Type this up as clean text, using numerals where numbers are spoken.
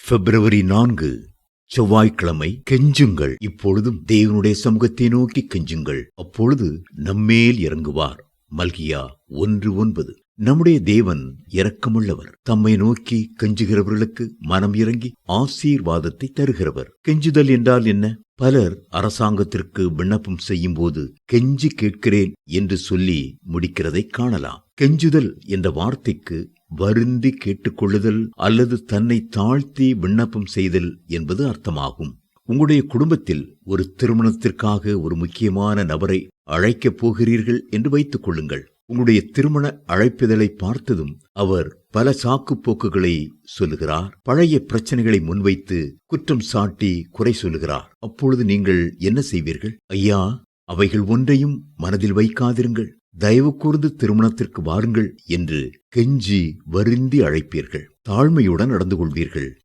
பிப்ரவரி 4 செவ்வாய்க்கிழமை. கெஞ்சுங்கள், இப்பொழுதும் தேவனுடைய சமூகத்தை நோக்கி கெஞ்சுங்கள், அப்பொழுது நம்மேல் இறங்குவார். மல்கியா 1:9. நம்முடைய தேவன் இரக்கமுள்ளவர். தம்மை நோக்கி கெஞ்சுகிறவர்களுக்கு மனம் இறங்கி ஆசீர்வாதத்தை தருகிறவர். கெஞ்சுதல் என்றால் என்ன? பலர் அரசாங்கத்திற்கு விண்ணப்பம் செய்யும் போது கெஞ்சி கேட்கிறேன் என்று சொல்லி முடிக்கிறதை காணலாம். கெஞ்சுதல் என்ற வார்த்தைக்கு வருந்தி கேட்டுக்கொள்ளுதல் அல்லது தன்னை தாழ்த்தி விண்ணப்பம் செய்தல் என்பது அர்த்தமாகும். உங்களுடைய குடும்பத்தில் ஒரு திருமணத்திற்காக ஒரு முக்கியமான நபரை அழைக்கப் போகிறீர்கள் என்று வைத்துக் கொள்ளுங்கள். உங்களுடைய திருமண அழைப்பிதழை பார்த்ததும் அவர் பல சாக்கு போக்குகளை சொல்லுகிறார். பழைய பிரச்சனைகளை முன்வைத்து குற்றம் சாட்டி குறை சொல்லுகிறார். அப்பொழுது நீங்கள் என்ன செய்வீர்கள்? ஐயா, அவைகள் ஒன்றையும் மனதில் வைக்காதிருங்கள், தயவு கூர்ந்து திருமணத்திற்கு வாருங்கள் என்று கெஞ்சி வருந்தி அழைப்பீர்கள். தாழ்மையுடன் நடந்து கொள்வீர்கள்.